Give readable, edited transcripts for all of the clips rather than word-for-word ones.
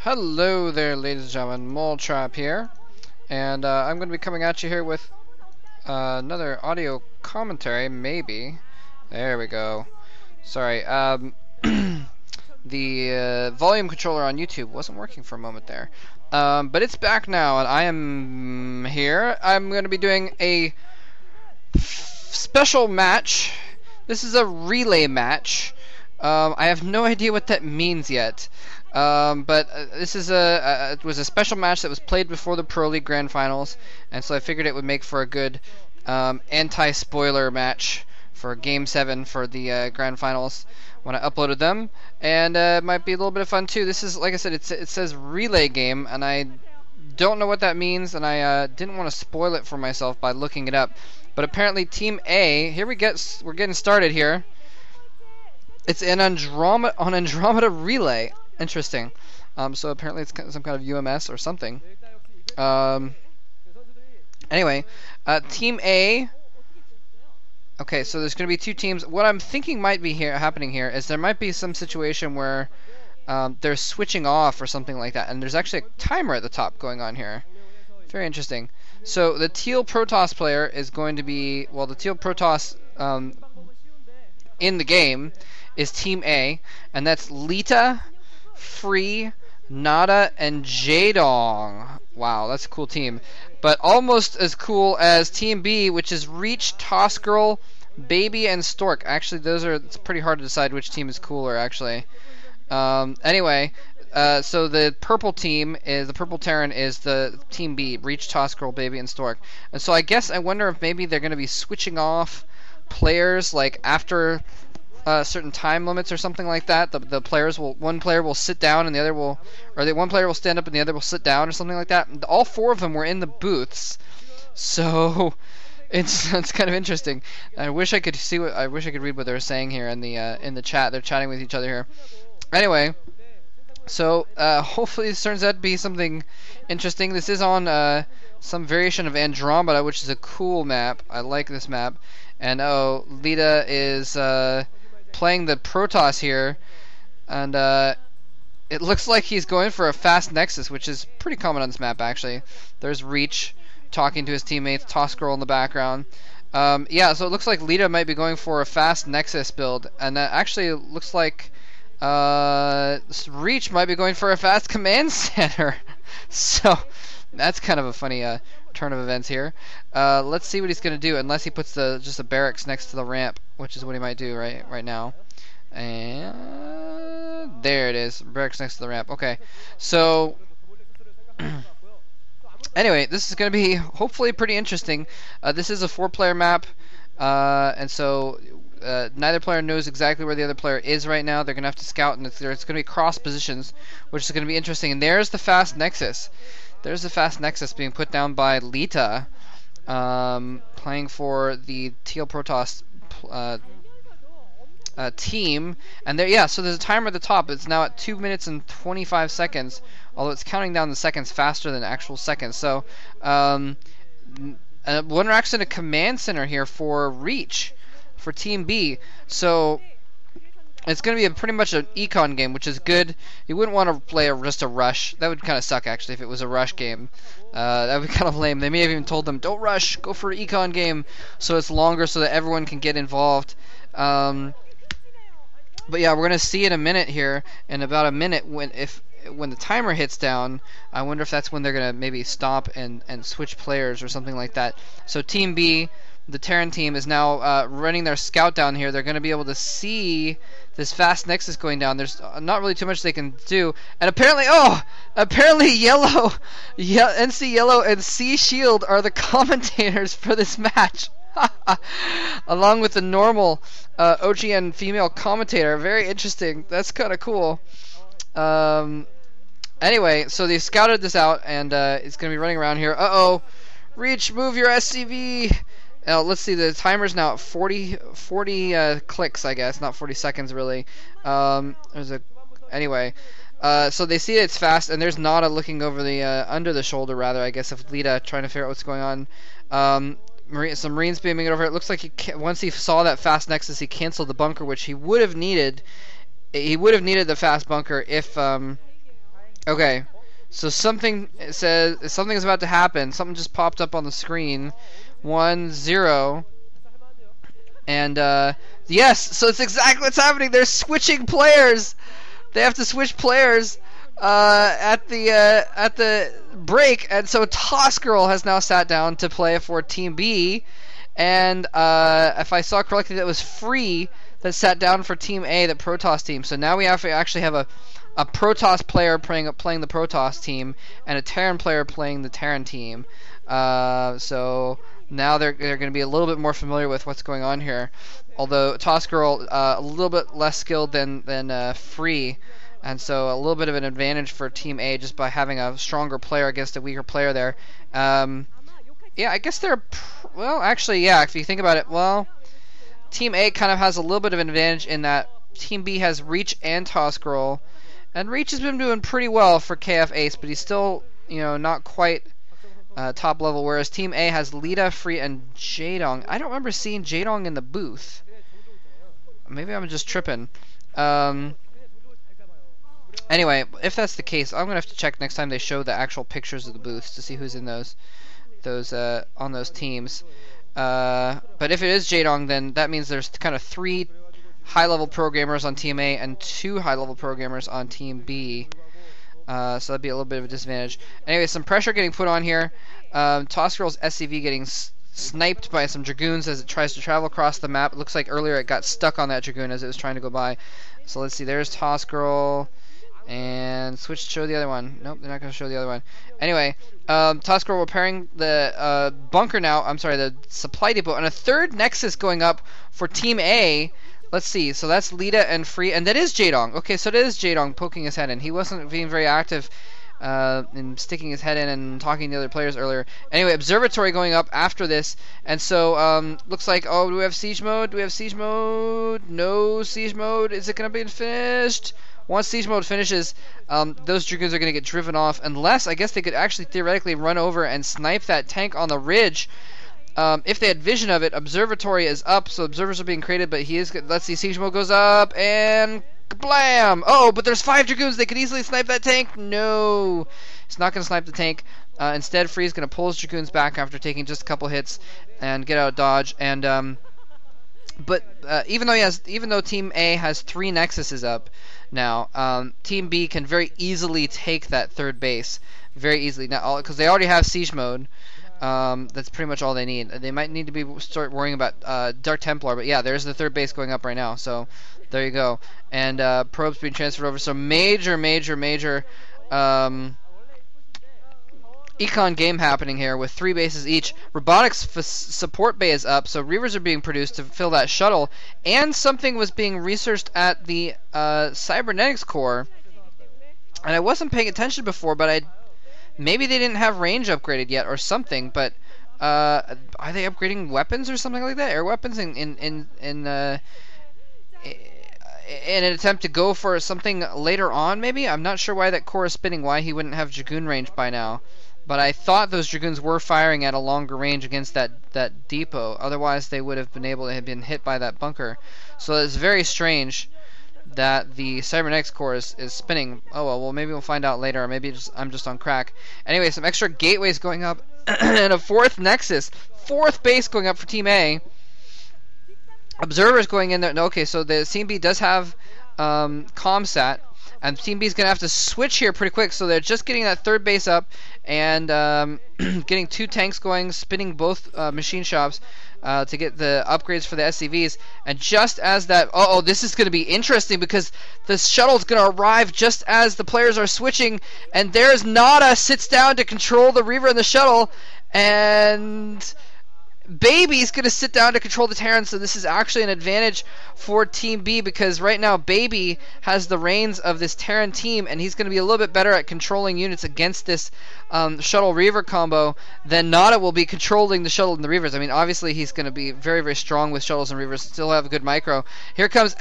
Hello there, ladies and gentlemen, Moletrap here, and I'm going to be coming at you here with another audio commentary, maybe. There we go. Sorry, the volume controller on YouTube wasn't working for a moment there, but it's back now, and I am here. I'm going to be doing a special match. This is a relay match. I have no idea what that means yet. But this is it was a special match that was played before the Proleague Grand Finals, and so I figured it would make for a good anti-spoiler match for Game 7 for the Grand Finals when I uploaded them, and it might be a little bit of fun too. This is, like I said, it says relay game, and I don't know what that means, and I didn't want to spoil it for myself by looking it up. But apparently Team A, we're getting started here. It's an Andromeda relay. Interesting. So apparently it's some kind of UMS or something. Anyway, Team A. Okay, so there's going to be two teams. What I'm thinking might be happening here is there might be some situation where they're switching off or something like that, and there's actually a timer at the top going on here. Very interesting. So the Teal Protoss player is going to be, well, the Teal Protoss in the game is Team A, and that's Leta, Free, Nada, and Jaedong. Wow, that's a cool team. But almost as cool as Team B, which is Reach, TossGirl, Baby, and Stork. Actually, it's pretty hard to decide which team is cooler, actually. Anyway, so the purple team the purple Terran is the Team B, Reach, TossGirl, Baby, and Stork. And so I wonder if maybe they're going to be switching off players, like after certain time limits or something like that. The players one player will sit down and the other will, one player will stand up and the other will sit down or something like that. All four of them were in the booths, so it's kind of interesting. I wish I could read what they're saying here in the chat. They're chatting with each other here. Anyway, so hopefully this turns out to be something interesting. This is on some variation of Andromeda, which is a cool map. I like this map. And Leta is playing the Protoss here, and it looks like he's going for a fast Nexus, which is pretty common on this map, actually. There's Reach talking to his teammates, TossGirl in the background. Yeah, so it looks like Leta might be going for a fast Nexus build, and that actually looks like Reach might be going for a fast command center. So that's kind of a funny turn of events here. Let's see what he's going to do, unless he puts just a barracks next to the ramp, which is what he might do right now. And there it is, barracks next to the ramp. Okay, so anyway, this is going to be hopefully pretty interesting. This is a 4-player map, and so neither player knows exactly where the other player is right now. They're going to have to scout, and it's going to be cross positions, which is going to be interesting. And there's the fast Nexus. There's the fast Nexus being put down by Leta, playing for the Teal Protoss team. And so there's a timer at the top. It's now at 2 minutes and 25 seconds, although it's counting down the seconds faster than actual seconds. So one racks in a command center here for Reach, for Team B. So it's going to be pretty much an econ game, which is good. You wouldn't want to play just a rush. That would kind of suck, actually, if it was a rush game. That would be kind of lame. They may have even told them, don't rush, go for an econ game, so it's longer so that everyone can get involved. But yeah, we're going to see in a minute here, in about a minute, when the timer hits down. I wonder if that's when they're going to maybe stop and switch players or something like that. So Team B, the Terran team, is now running their scout down here. They're going to be able to see this fast Nexus going down. There's not really too much they can do. And apparently, Yellow, NC Yellow and C Shield are the commentators for this match. Along with the normal OGN female commentator. Very interesting. That's kind of cool. Anyway, so they scouted this out, and it's going to be running around here. Reach, move your SCV. Let's see, the timer's now at 40 clicks, I guess, not 40 seconds really. Anyway, so they see it's fast, and there's Nada looking over the under the shoulder, rather, I guess, of Leta, trying to figure out what's going on. Some Marines beaming it over. It looks like once he saw that fast Nexus, he canceled the bunker, which he would have needed. He would have needed the fast bunker if Okay, so something says something is about to happen. Something just popped up on the screen. 1-0. And yes, so it's exactly what's happening. They're switching players. They have to switch players at the break, and so TossGirl has now sat down to play for Team B. And if I saw correctly, that was Free that sat down for Team A, the Protoss team. So now we actually have a Protoss player playing the Protoss team, and a Terran player playing the Terran team. So now they're going to be a little bit more familiar with what's going on here. Although TossGirl a little bit less skilled than Free, and so a little bit of an advantage for Team A just by having a stronger player against a weaker player there. Yeah, I guess they're well, actually, yeah. If you think about it, well, Team A kind of has a little bit of an advantage in that Team B has Reach and TossGirl, and Reach has been doing pretty well for KAF ACE, but he's still, not quite top level. Whereas Team A has Leta, Free, and Jaedong. I don't remember seeing Jaedong in the booth. Maybe I'm just tripping. Anyway, if that's the case, I'm gonna have to check next time they show the actual pictures of the booths to see who's in those on those teams. But if it is Jaedong, then that means there's kind of 3 high-level programmers on Team A and 2 high-level programmers on Team B. So that'd be a little bit of a disadvantage. Anyway, some pressure getting put on here. TossGirl's SCV getting sniped by some Dragoons as it tries to travel across the map. It looks like earlier it got stuck on that Dragoon as it was trying to go by. So let's see, there's TossGirl. And switch to show the other one. Nope, they're not going to show the other one. Anyway, TossGirl repairing the bunker now. I'm sorry, the supply depot. And a third Nexus going up for Team A. Let's see. So that's Leta and Free. And that is Jaedong. Okay, so it is Jaedong poking his head in. He wasn't being very active in sticking his head in and talking to the other players earlier. Anyway, Observatory going up after this. And so, looks like, oh, do we have Siege Mode? Do we have Siege Mode? No Siege Mode. Is it going to be finished? Once Siege Mode finishes, those Dragoons are going to get driven off, unless I guess they could actually theoretically run over and snipe that tank on the ridge. If they had vision of it, Observatory is up, so observers are being created, but he is. Let's see, Siege Mode goes up, and blam! Oh, but there's 5 Dragoons. They could easily snipe that tank. No, it's not going to snipe the tank. Instead, Free is going to pull his Dragoons back after taking just a couple hits and get out of dodge. And but even though Team A has 3 Nexuses up now, Team B can very easily take that third base very easily now, because they already have Siege Mode. That's pretty much all they need. They might need to start worrying about Dark Templar, but yeah, there's the third base going up right now. So there you go. And probes being transferred over. So major econ game happening here with 3 bases each. Robotics support bay is up, so Reavers are being produced to fill that shuttle, and something was being researched at the cybernetics core, and I wasn't paying attention before, but maybe they didn't have range upgraded yet or something. But are they upgrading weapons or something like that? Air weapons in an attempt to go for something later on, maybe? I'm not sure why that core is spinning, why he wouldn't have Dragoon range by now. But I thought those Dragoons were firing at a longer range against that depot. Otherwise, they would have been able to have been hit by that bunker. So it's very strange that the cybernetics core is spinning. Oh, well, maybe we'll find out later. Or maybe I'm just on crack. Anyway, some extra gateways going up. And a 4th Nexus. 4th base going up for Team A. Observers going in there. Okay, so the Team B does have ComSat. And Team B is going to have to switch here pretty quick, so they're just getting that third base up and getting 2 tanks going, spinning both machine shops to get the upgrades for the SCVs. And just as that, this is going to be interesting because the shuttle is going to arrive just as the players are switching, and there's Nada sits down to control the Reaver and the shuttle, and Baby's going to sit down to control the Terran, so this is actually an advantage for Team B because right now Baby has the reins of this Terran team, and he's going to be a little bit better at controlling units against this Shuttle Reaver combo than Nada will be controlling the Shuttle and the Reavers. I mean, obviously he's going to be very, very strong with Shuttles and Reavers, still have a good micro. Here comes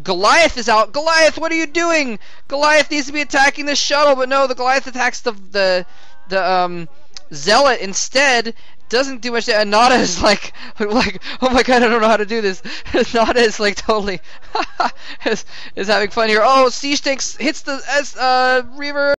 Goliath is out. Goliath, what are you doing? Goliath needs to be attacking the Shuttle, but no, the Goliath attacks the Zealot instead. Doesn't do much. And Nada is like, oh my god, I don't know how to do this. Nada is like totally is having fun here. Oh, Siege Tanks hits the Reaver.